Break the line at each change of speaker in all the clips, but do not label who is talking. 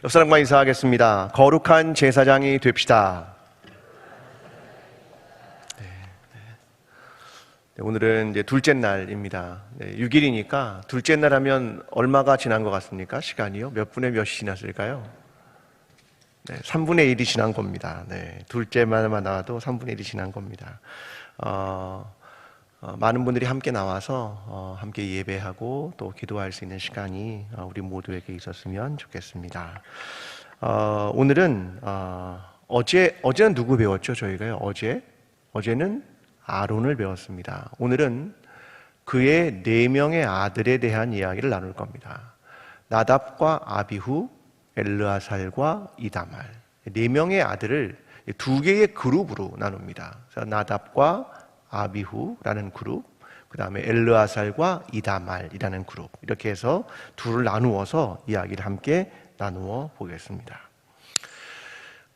옆 사람과 인사하겠습니다. 거룩한 제사장이 됩시다. 오늘은 이제 둘째 날입니다. 6일이니까 둘째 날 하면 얼마가 지난 것 같습니까? 시간이요? 몇 분의 몇이 지났을까요? 3분의 1이 지난 겁니다. 둘째만 나와도 3분의 1이 지난 겁니다. 많은 분들이 함께 나와서 함께 예배하고 또 기도할 수 있는 시간이 우리 모두에게 있었으면 좋겠습니다. 오늘은 어제는 누구 배웠죠? 저희가요. 어제는 아론을 배웠습니다. 오늘은 그의 4명의 아들에 대한 이야기를 나눌 겁니다. 나답과 아비후, 엘르아살과 이다말, 4명의 아들을 2개의 그룹으로 나눕니다. 나답과 아비후라는 그룹, 그 다음에 엘르아살과 이다말이라는 그룹, 이렇게 해서 둘을 나누어서 이야기를 함께 나누어 보겠습니다.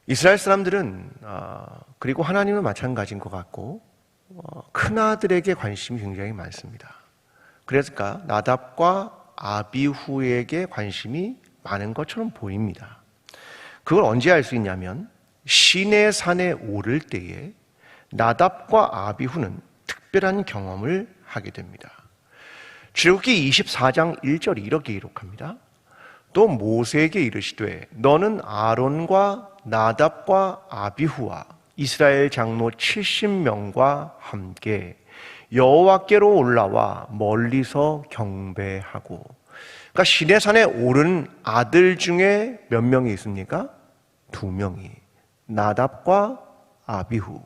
이스라엘 사람들은 그리고 하나님은 마찬가지인 것 같고 큰아들에게 관심이 굉장히 많습니다. 그러니까 나답과 아비후에게 관심이 많은 것처럼 보입니다. 그걸 언제 알 수 있냐면 시내산에 오를 때에 나답과 아비후는 특별한 경험을 하게 됩니다. 출애굽기 24장 1절이 이렇게 기록합니다. 또 모세에게 이르시되 너는 아론과 나답과 아비후와 이스라엘 장로 70명과 함께 여호와께로 올라와 멀리서 경배하고. 그러니까 시내산에 오른 아들 중에 몇 명이 있습니까? 2명이 나답과 아비후.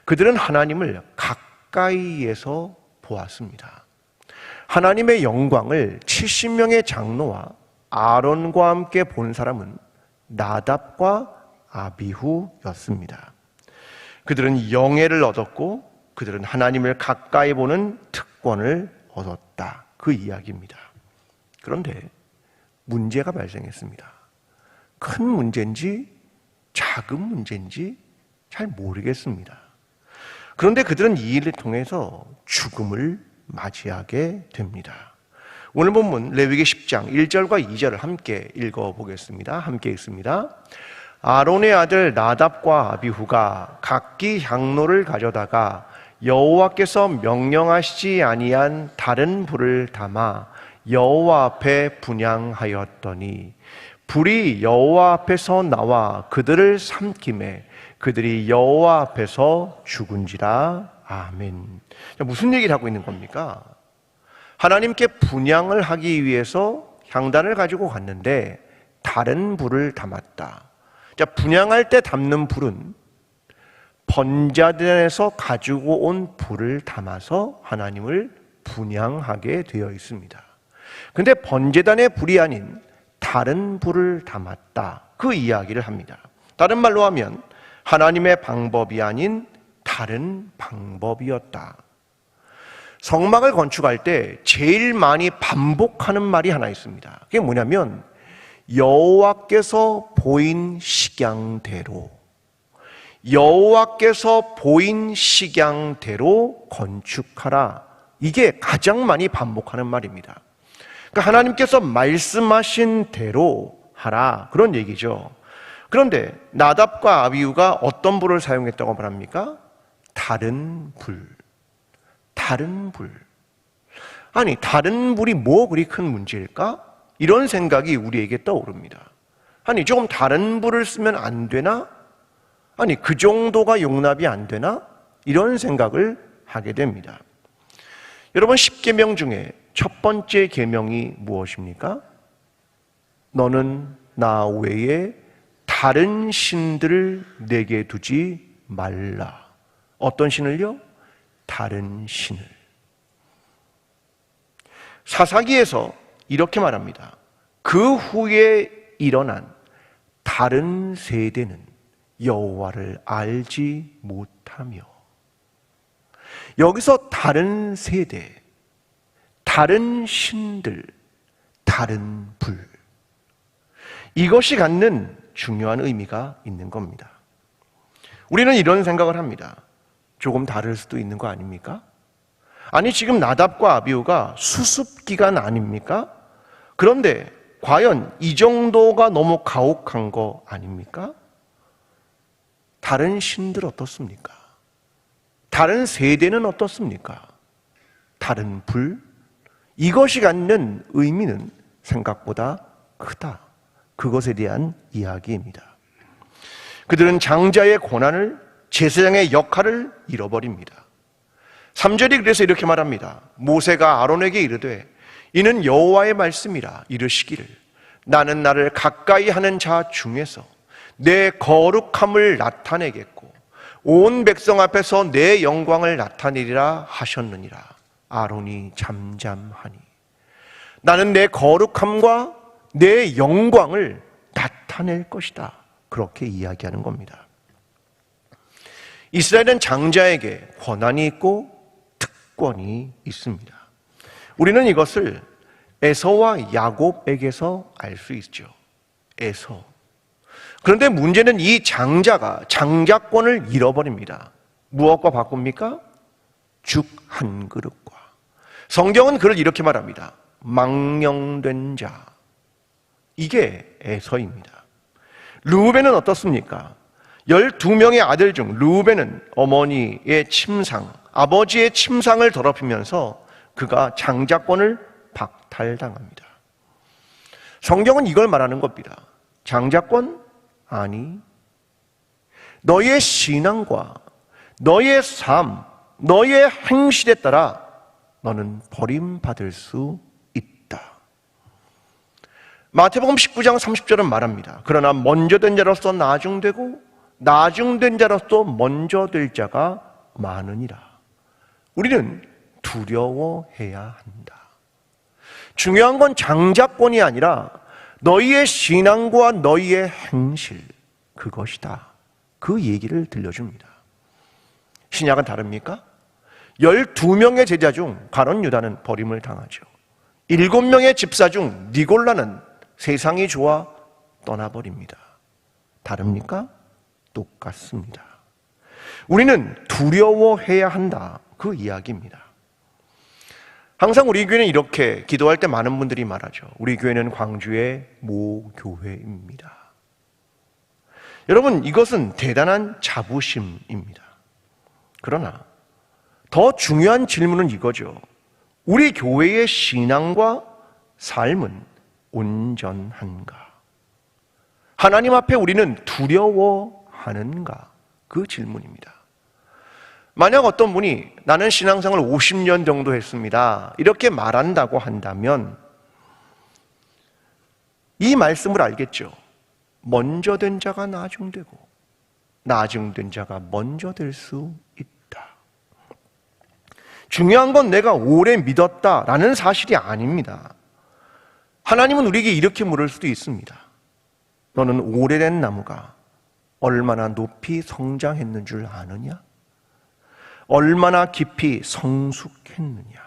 그들은 하나님을 가까이에서 보았습니다. 하나님의 영광을 70명의 장로와 아론과 함께 본 사람은 나답과 아비후였습니다. 그들은 영예를 얻었고 그들은 하나님을 가까이 보는 특권을 얻었다. 그 이야기입니다. 그런데 문제가 발생했습니다. 큰 문제인지 작은 문제인지 잘 모르겠습니다. 그런데 그들은 이 일을 통해서 죽음을 맞이하게 됩니다. 오늘 본문 레위기 10장 1절과 2절을 함께 읽어보겠습니다. 함께 읽습니다. 아론의 아들 나답과 아비후가 각기 향로를 가져다가 여호와께서 명령하시지 아니한 다른 불을 담아 여호와 앞에 분향하였더니 불이 여호와 앞에서 나와 그들을 삼키매 그들이 여호와 앞에서 죽은지라. 아멘. 무슨 얘기를 하고 있는 겁니까? 하나님께 분향을 하기 위해서 향단을 가지고 갔는데 다른 불을 담았다. 분향할 때 담는 불은 번제단에서 가지고 온 불을 담아서 하나님을 분향하게 되어 있습니다. 그런데 번제단의 불이 아닌 다른 불을 담았다. 그 이야기를 합니다. 다른 말로 하면 하나님의 방법이 아닌 다른 방법이었다. 성막을 건축할 때 제일 많이 반복하는 말이 하나 있습니다. 그게 뭐냐면 여호와께서 보인 식양대로, 여호와께서 보인 식양대로 건축하라. 이게 가장 많이 반복하는 말입니다. 그러니까 하나님께서 말씀하신 대로 하라, 그런 얘기죠. 그런데 나답과 아비후가 어떤 불을 사용했다고 말합니까? 다른 불. 다른 불. 아니, 다른 불이 뭐 그리 큰 문제일까? 이런 생각이 우리에게 떠오릅니다. 아니, 조금 다른 불을 쓰면 안 되나? 아니, 그 정도가 용납이 안 되나? 이런 생각을 하게 됩니다. 여러분, 10계명 중에 첫 번째 계명이 무엇입니까? 너는 나 외에 다른 신들을 내게 두지 말라. 어떤 신을요? 다른 신을. 사사기에서 이렇게 말합니다. 그 후에 일어난 다른 세대는 여호와를 알지 못하며. 여기서 다른 세대, 다른 신들, 다른 불, 이것이 갖는 중요한 의미가 있는 겁니다. 우리는 이런 생각을 합니다. 조금 다를 수도 있는 거 아닙니까? 아니, 지금 나답과 아비후가 수습기간 아닙니까? 그런데 과연 이 정도가 너무 가혹한 거 아닙니까? 다른 신들 어떻습니까? 다른 세대는 어떻습니까? 다른 불? 이것이 갖는 의미는 생각보다 크다. 그것에 대한 이야기입니다. 그들은 장자의 고난을, 제사장의 역할을 잃어버립니다. 3절이 그래서 이렇게 말합니다. 모세가 아론에게 이르되 이는 여호와의 말씀이라 이르시기를 나는 나를 가까이 하는 자 중에서 내 거룩함을 나타내겠고 온 백성 앞에서 내 영광을 나타내리라 하셨느니라. 아론이 잠잠하니 나는 내 거룩함과 내 영광을 나타낼 것이다. 그렇게 이야기하는 겁니다. 이스라엘은 장자에게 권한이 있고 특권이 있습니다. 우리는 이것을 에서와 야곱에게서 알 수 있죠. 에서. 그런데 문제는 이 장자가 장자권을 잃어버립니다. 무엇과 바꿉니까? 죽 한 그릇과. 성경은 그를 이렇게 말합니다. 망령된 자. 이게 에서입니다. 르우벤은 어떻습니까? 12명의 아들 중 르우벤은 어머니의 침상, 아버지의 침상을 더럽히면서 그가 장자권을 박탈당합니다. 성경은 이걸 말하는 겁니다. 장자권? 아니. 너의 신앙과 너의 삶, 너의 행실에 따라 너는 버림받을 수 있다. 마태복음 19장 30절은 말합니다. 그러나 먼저 된 자로서 나중되고 나중된 자로서 먼저 될 자가 많으니라. 우리는 두려워해야 한다. 중요한 건 장자권이 아니라 너희의 신앙과 너희의 행실, 그것이다. 그 얘기를 들려줍니다. 신약은 다릅니까? 12명의 제자 중 가룟 유다는 버림을 당하죠. 7명의 집사 중 니골라는 세상이 좋아 떠나버립니다. 다릅니까? 똑같습니다. 우리는 두려워해야 한다. 그 이야기입니다. 항상 우리 교회는 이렇게 기도할 때 많은 분들이 말하죠. 우리 교회는 광주의 모교회입니다. 여러분, 이것은 대단한 자부심입니다. 그러나 더 중요한 질문은 이거죠. 우리 교회의 신앙과 삶은 온전한가? 하나님 앞에 우리는 두려워하는가? 그 질문입니다. 만약 어떤 분이 나는 신앙생활 50년 정도 했습니다. 이렇게 말한다고 한다면 이 말씀을 알겠죠. 먼저 된 자가 나중되고 나중된 자가 먼저 될 수 있다. 중요한 건 내가 오래 믿었다라는 사실이 아닙니다. 하나님은 우리에게 이렇게 물을 수도 있습니다. 너는 오래된 나무가 얼마나 높이 성장했는 줄 아느냐? 얼마나 깊이 성숙했느냐?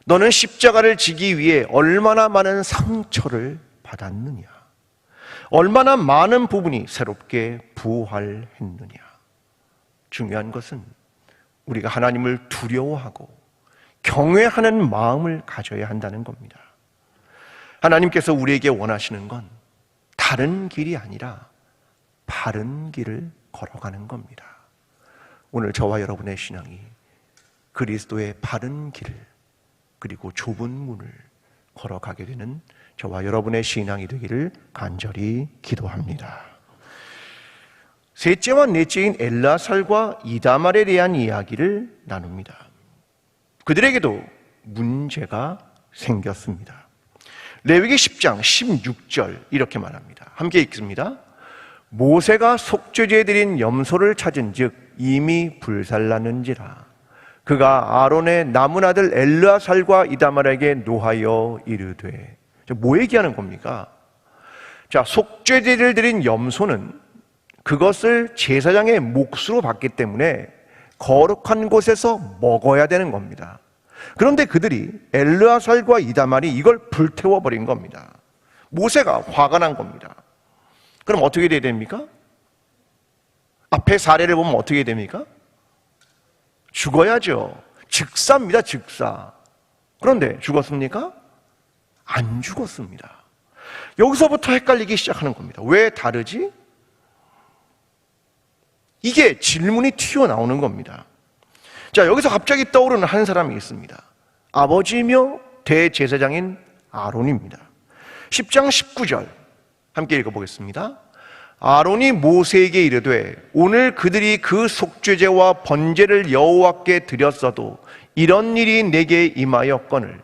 너는 십자가를 지기 위해 얼마나 많은 상처를 받았느냐? 얼마나 많은 부분이 새롭게 부활했느냐? 중요한 것은 우리가 하나님을 두려워하고 경외하는 마음을 가져야 한다는 겁니다. 하나님께서 우리에게 원하시는 건 다른 길이 아니라 바른 길을 걸어가는 겁니다. 오늘 저와 여러분의 신앙이 그리스도의 바른 길을 그리고 좁은 문을 걸어가게 되는 저와 여러분의 신앙이 되기를 간절히 기도합니다. 셋째와 넷째인 엘라살과 이다말에 대한 이야기를 나눕니다. 그들에게도 문제가 생겼습니다. 레위기 10장 16절 이렇게 말합니다. 함께 읽습니다. 모세가 속죄제에 드린 염소를 찾은 즉 이미 불살랐는지라 그가 아론의 남은 아들 엘르아살과 이다말에게 노하여 이르되. 뭐 얘기하는 겁니까? 자, 속죄제를 드린 염소는 그것을 제사장의 몫으로 받기 때문에 거룩한 곳에서 먹어야 되는 겁니다. 그런데 그들이 엘르아살과 이다말이 이걸 불태워버린 겁니다. 모세가 화가 난 겁니다. 그럼 어떻게 돼야 됩니까? 앞에 사례를 보면 어떻게 됩니까? 죽어야죠. 즉사입니다, 즉사. 그런데 죽었습니까? 안 죽었습니다. 여기서부터 헷갈리기 시작하는 겁니다. 왜 다르지? 이게 질문이 튀어나오는 겁니다. 자, 여기서 갑자기 떠오르는 한 사람이 있습니다. 아버지이며 대제사장인 아론입니다. 10장 19절 함께 읽어보겠습니다. 아론이 모세에게 이르되 오늘 그들이 그 속죄제와 번제를 여호와께 드렸어도 이런 일이 내게 임하였거늘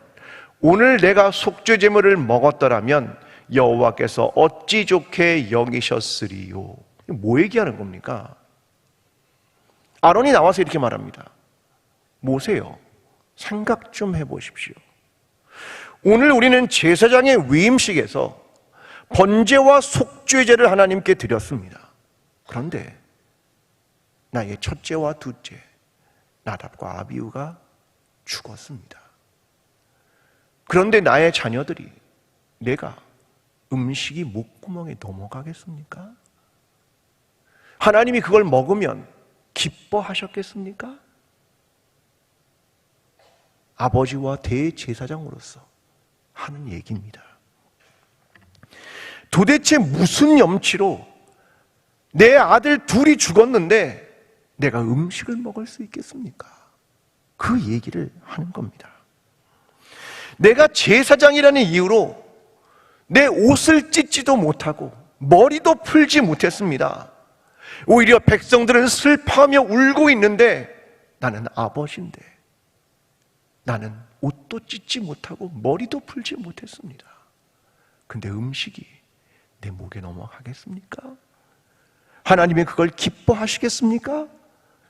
오늘 내가 속죄제물을 먹었더라면 여호와께서 어찌 좋게 여기셨으리요. 뭐 얘기하는 겁니까? 아론이 나와서 이렇게 말합니다. 모세요, 생각 좀 해보십시오. 오늘 우리는 제사장의 위임식에서 번제와 속죄제를 하나님께 드렸습니다. 그런데 나의 첫째와 둘째 나답과 아비후가 죽었습니다. 그런데 나의 자녀들이 내가 음식이 목구멍에 넘어가겠습니까? 하나님이 그걸 먹으면 기뻐하셨겠습니까? 아버지와 대제사장으로서 하는 얘기입니다. 도대체 무슨 염치로 내 아들 둘이 죽었는데 내가 음식을 먹을 수 있겠습니까? 그 얘기를 하는 겁니다. 내가 제사장이라는 이유로 내 옷을 찢지도 못하고 머리도 풀지 못했습니다. 오히려 백성들은 슬퍼하며 울고 있는데 나는 아버지인데 나는 옷도 찢지 못하고 머리도 풀지 못했습니다. 근데 음식이 내 목에 넘어가겠습니까? 하나님이 그걸 기뻐하시겠습니까?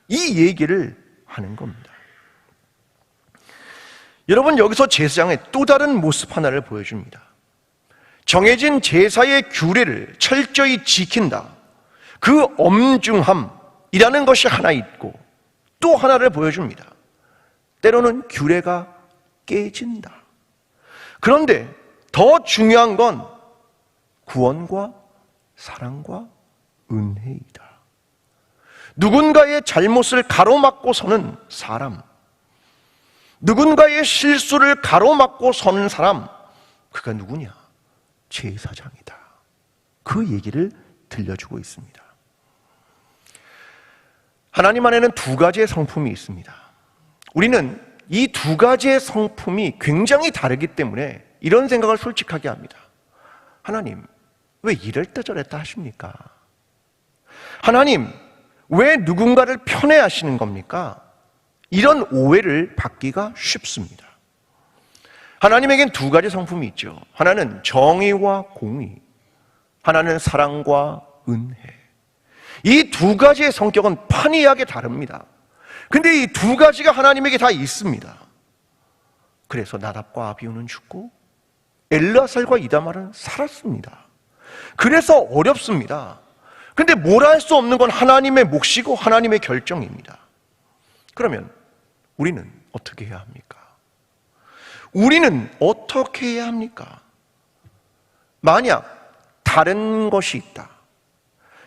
이 얘기를 하는 겁니다. 여러분, 여기서 제사장의 또 다른 모습 하나를 보여줍니다. 정해진 제사의 규례를 철저히 지킨다. 그 엄중함이라는 것이 하나 있고 또 하나를 보여줍니다. 때로는 규례가 깨진다. 그런데 더 중요한 건 구원과 사랑과 은혜이다. 누군가의 잘못을 가로막고 서는 사람, 누군가의 실수를 가로막고 서는 사람, 그가 누구냐? 제사장이다. 그 얘기를 들려주고 있습니다. 하나님 안에는 두 가지의 성품이 있습니다. 우리는 이 두 가지의 성품이 굉장히 다르기 때문에 이런 생각을 솔직하게 합니다. 하나님, 왜 이랬다 저랬다 하십니까? 하나님, 왜 누군가를 편애하시는 겁니까? 이런 오해를 받기가 쉽습니다. 하나님에겐 두 가지 성품이 있죠. 하나는 정의와 공의, 하나는 사랑과 은혜. 이 두 가지의 성격은 판이하게 다릅니다. 근데 이 두 가지가 하나님에게 다 있습니다. 그래서 나답과 아비후는 죽고 엘르아살과 이다말은 살았습니다. 그래서 어렵습니다. 근데 뭘 할 수 없는 건 하나님의 몫이고 하나님의 결정입니다. 그러면 우리는 어떻게 해야 합니까? 우리는 어떻게 해야 합니까? 만약 다른 것이 있다,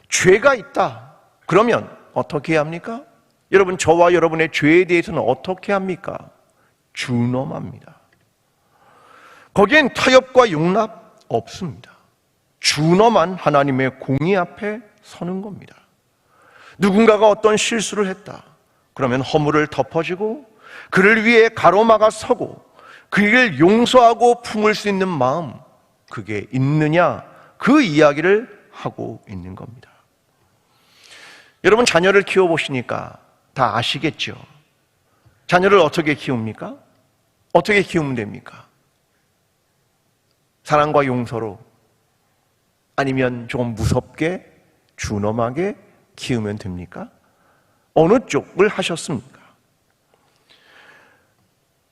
죄가 있다, 그러면 어떻게 해야 합니까? 여러분, 저와 여러분의 죄에 대해서는 어떻게 합니까? 준엄합니다. 거기엔 타협과 용납 없습니다. 준엄한 하나님의 공의 앞에 서는 겁니다. 누군가가 어떤 실수를 했다, 그러면 허물을 덮어주고 그를 위해 가로막아 서고 그를 용서하고 품을 수 있는 마음, 그게 있느냐, 그 이야기를 하고 있는 겁니다. 여러분, 자녀를 키워보시니까 다 아시겠죠? 자녀를 어떻게 키웁니까? 어떻게 키우면 됩니까? 사랑과 용서로, 아니면 조금 무섭게 준엄하게 키우면 됩니까? 어느 쪽을 하셨습니까?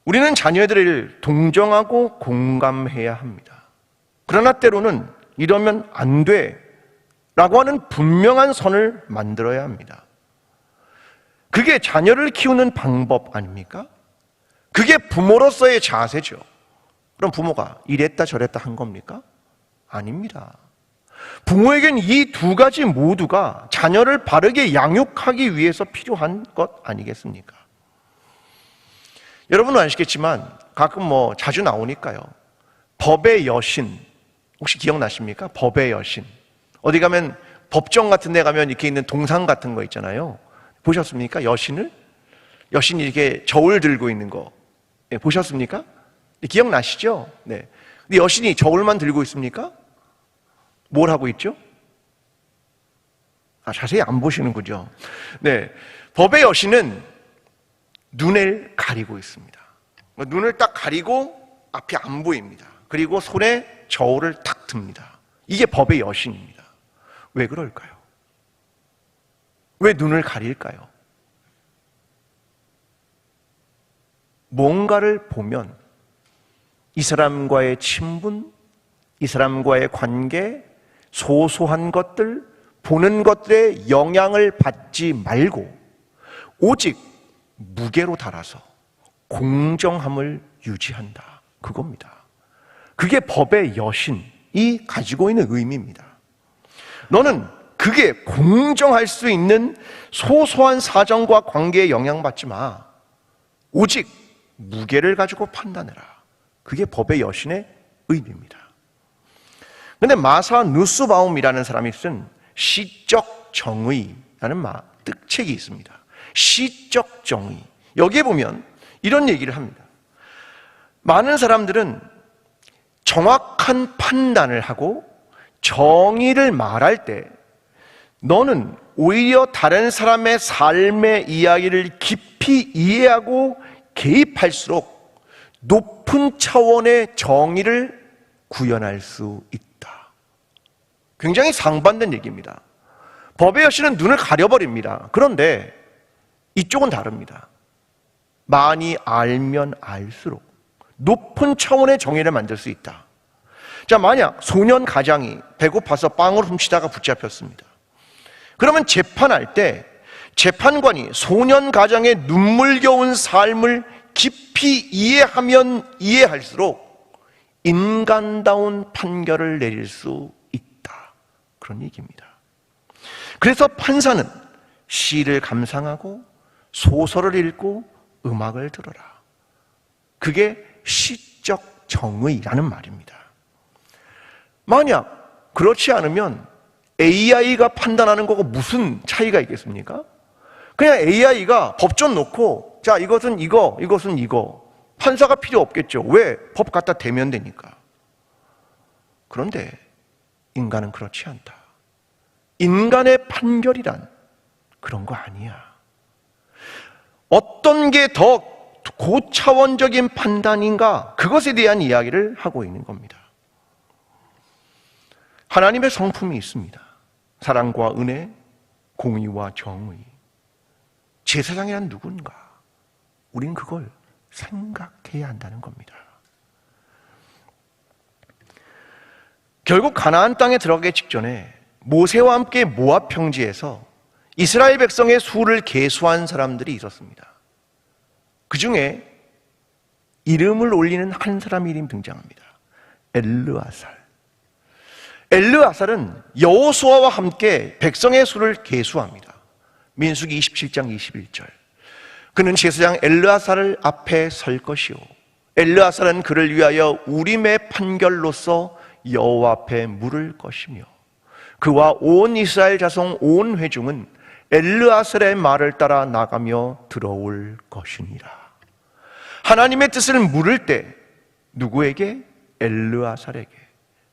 우리는 자녀들을 동정하고 공감해야 합니다. 그러나 때로는 이러면 안 돼 라고 하는 분명한 선을 만들어야 합니다. 그게 자녀를 키우는 방법 아닙니까? 그게 부모로서의 자세죠. 그럼 부모가 이랬다 저랬다 한 겁니까? 아닙니다. 부모에겐 이 두 가지 모두가 자녀를 바르게 양육하기 위해서 필요한 것 아니겠습니까? 여러분은 아시겠지만 가끔 자주 나오니까요, 법의 여신, 혹시 기억나십니까? 법의 여신. 어디 가면 법정 같은 데 가면 이렇게 있는 동상 같은 거 있잖아요. 보셨습니까? 여신을? 여신이 이렇게 저울 들고 있는 거. 네, 보셨습니까? 기억나시죠? 네. 근데 여신이 저울만 들고 있습니까? 뭘 하고 있죠? 자세히 안 보시는군요. 네. 법의 여신은 눈을 가리고 있습니다. 눈을 딱 가리고 앞이 안 보입니다. 그리고 손에 저울을 탁 듭니다. 이게 법의 여신입니다. 왜 그럴까요? 왜 눈을 가릴까요? 뭔가를 보면 이 사람과의 친분, 이 사람과의 관계, 소소한 것들, 보는 것들에 영향을 받지 말고 오직 무게로 달아서 공정함을 유지한다. 그겁니다. 그게 법의 여신이 가지고 있는 의미입니다. 너는 그게 공정할 수 있는 소소한 사정과 관계에 영향받지 마. 오직 무게를 가지고 판단해라. 그게 법의 여신의 의미입니다. 그런데 마사 누스바움이라는 사람이 쓴 시적 정의라는 책이 있습니다. 시적 정의. 여기에 보면 이런 얘기를 합니다. 많은 사람들은 정확한 판단을 하고 정의를 말할 때 너는 오히려 다른 사람의 삶의 이야기를 깊이 이해하고 개입할수록 높은 차원의 정의를 구현할 수 있다. 굉장히 상반된 얘기입니다. 법의 여신은 눈을 가려버립니다. 그런데 이쪽은 다릅니다. 많이 알면 알수록 높은 차원의 정의를 만들 수 있다. 자, 만약 소년 가장이 배고파서 빵을 훔치다가 붙잡혔습니다. 그러면 재판할 때 재판관이 소년 가장의 눈물겨운 삶을 깊이 이해하면 이해할수록 인간다운 판결을 내릴 수 있다. 그런 얘기입니다. 그래서 판사는 시를 감상하고 소설을 읽고 음악을 들어라. 그게 시적 정의라는 말입니다. 만약 그렇지 않으면 AI가 판단하는 거고 무슨 차이가 있겠습니까? 그냥 AI가 법전 놓고 자, 이것은 이거, 이것은 이거. 판사가 필요 없겠죠. 왜? 법 갖다 대면 되니까. 그런데 인간은 그렇지 않다. 인간의 판결이란 그런 거 아니야. 어떤 게 더 고차원적인 판단인가? 그것에 대한 이야기를 하고 있는 겁니다. 하나님의 성품이 있습니다. 사랑과 은혜, 공의와 정의. 제사장이란 누군가? 우린 그걸 생각해야 한다는 겁니다. 결국 가나안 땅에 들어가기 직전에 모세와 함께 모압 평지에서 이스라엘 백성의 수를 계수한 사람들이 있었습니다. 그 중에 이름을 올리는 한 사람 이름이 등장합니다. 엘르아살. 엘르아살은 여호수아와 함께 백성의 수를 계수합니다. 민수기 27장 21절. 그는 제사장 엘르아살을 앞에 설 것이요 엘르아살은 그를 위하여 우림의 판결로서 여호와 앞에 물을 것이며 그와 온 이스라엘 자손 온 회중은 엘르아살의 말을 따라 나가며 들어올 것이니라. 하나님의 뜻을 물을 때 누구에게? 엘르아살에게.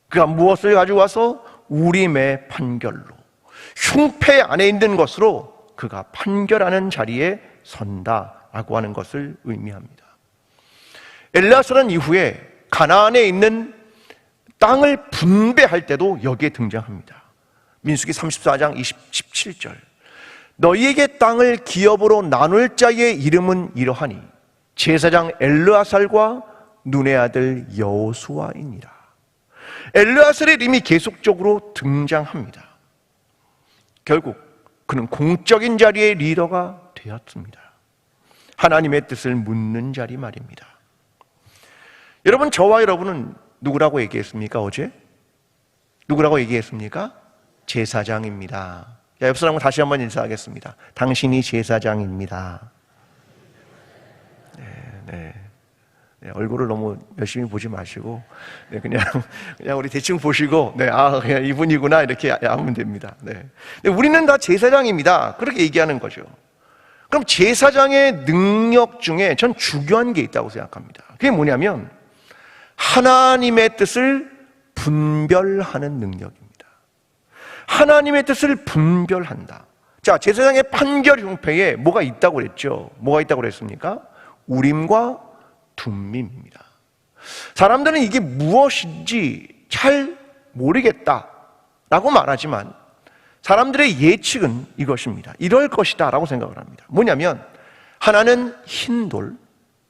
그가 무엇을 가져와서 우림의 판결로 흉패 안에 있는 것으로 그가 판결하는 자리에 선다라고 하는 것을 의미합니다. 엘르아살은 이후에 가나안에 있는 땅을 분배할 때도 여기에 등장합니다. 민수기 34장 17절. 너희에게 땅을 기업으로 나눌 자의 이름은 이러하니 제사장 엘르아살과 눈의 아들 여호수아이니라. 엘르아살의 이름이 계속적으로 등장합니다. 결국 그는 공적인 자리의 리더가 되었습니다. 하나님의 뜻을 묻는 자리 말입니다. 여러분, 저와 여러분은 누구라고 얘기했습니까? 어제? 누구라고 얘기했습니까? 제사장입니다. 옆 사람과 다시 한번 인사하겠습니다. 당신이 제사장입니다. 네. 네, 얼굴을 너무 열심히 보지 마시고, 네, 그냥 우리 대충 보시고, 네, 그냥 이분이구나, 이렇게 하면 됩니다. 네. 우리는 다 제사장입니다. 그렇게 얘기하는 거죠. 그럼 제사장의 능력 중에 전 중요한 게 있다고 생각합니다. 그게 뭐냐면, 하나님의 뜻을 분별하는 능력입니다. 하나님의 뜻을 분별한다. 자, 제사장의 판결 형패에 뭐가 있다고 그랬죠? 뭐가 있다고 그랬습니까? 우림과 둠밈입니다. 사람들은 이게 무엇인지 잘 모르겠다라고 말하지만 사람들의 예측은 이것입니다. 이럴 것이다 라고 생각을 합니다. 뭐냐면 하나는 흰 돌,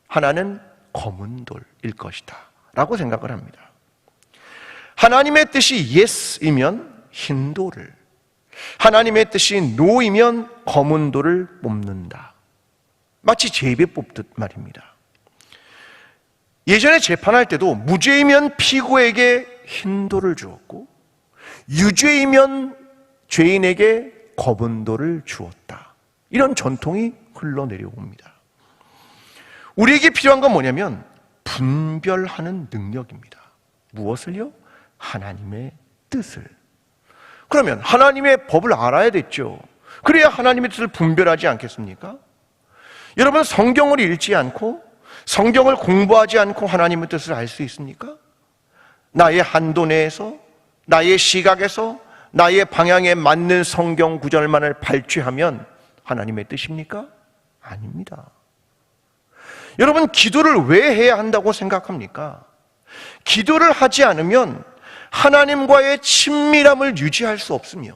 하나는 검은 돌일 것이다 라고 생각을 합니다. 하나님의 뜻이 yes이면 흰 돌을, 하나님의 뜻이 no이면 검은 돌을 뽑는다. 마치 제비 뽑듯 말입니다. 예전에 재판할 때도 무죄이면 피고에게 흰 돌을 주었고 유죄이면 죄인에게 검은 돌을 주었다. 이런 전통이 흘러내려옵니다. 우리에게 필요한 건 뭐냐면 분별하는 능력입니다. 무엇을요? 하나님의 뜻을. 그러면 하나님의 법을 알아야 됐죠. 그래야 하나님의 뜻을 분별하지 않겠습니까? 여러분, 성경을 읽지 않고 성경을 공부하지 않고 하나님의 뜻을 알 수 있습니까? 나의 한도 내에서, 나의 시각에서, 나의 방향에 맞는 성경 구절만을 발췌하면 하나님의 뜻입니까? 아닙니다. 여러분, 기도를 왜 해야 한다고 생각합니까? 기도를 하지 않으면 하나님과의 친밀함을 유지할 수 없으며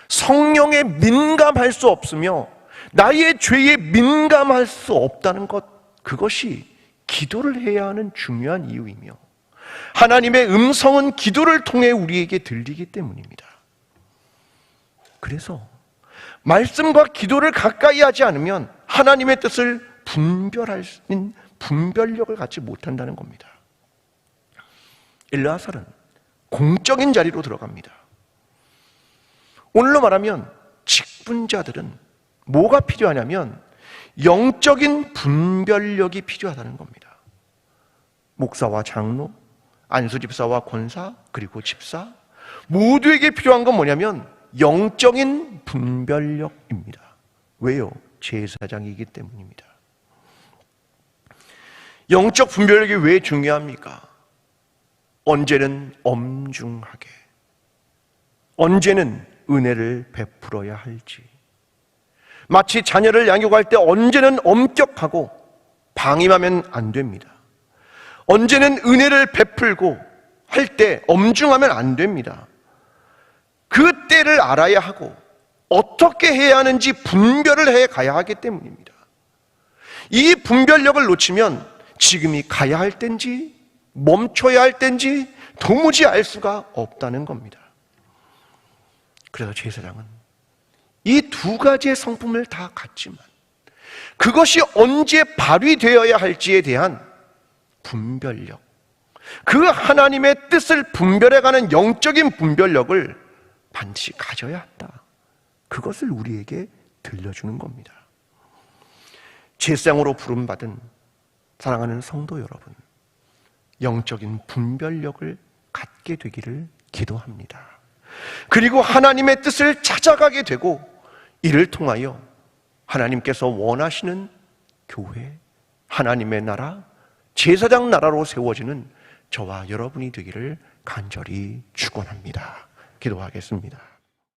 성령에 민감할 수 없으며 나의 죄에 민감할 수 없다는 것, 그것이 기도를 해야 하는 중요한 이유이며 하나님의 음성은 기도를 통해 우리에게 들리기 때문입니다. 그래서 말씀과 기도를 가까이 하지 않으면 하나님의 뜻을 분별할 수 있는 분별력을 갖지 못한다는 겁니다. 엘르아살은 공적인 자리로 들어갑니다. 오늘로 말하면 직분자들은 뭐가 필요하냐면 영적인 분별력이 필요하다는 겁니다. 목사와 장로, 안수집사와 권사, 그리고 집사 모두에게 필요한 건 뭐냐면 영적인 분별력입니다. 왜요? 제사장이기 때문입니다. 영적 분별력이 왜 중요합니까? 언제는 엄중하게, 언제는 은혜를 베풀어야 할지, 마치 자녀를 양육할 때 언제는 엄격하고 방임하면 안 됩니다. 언제는 은혜를 베풀고 할 때 엄중하면 안 됩니다. 그 때를 알아야 하고 어떻게 해야 하는지 분별을 해 가야 하기 때문입니다. 이 분별력을 놓치면 지금이 가야 할 때인지 멈춰야 할 때인지 도무지 알 수가 없다는 겁니다. 그래서 제사장은 이 두 가지의 성품을 다 갖지만 그것이 언제 발휘되어야 할지에 대한 분별력, 그 하나님의 뜻을 분별해가는 영적인 분별력을 반드시 가져야 한다. 그것을 우리에게 들려주는 겁니다. 제사장으로 부름받은 사랑하는 성도 여러분, 영적인 분별력을 갖게 되기를 기도합니다. 그리고 하나님의 뜻을 찾아가게 되고 이를 통하여 하나님께서 원하시는 교회, 하나님의 나라, 제사장 나라로 세워지는 저와 여러분이 되기를 간절히 축원합니다. 기도하겠습니다.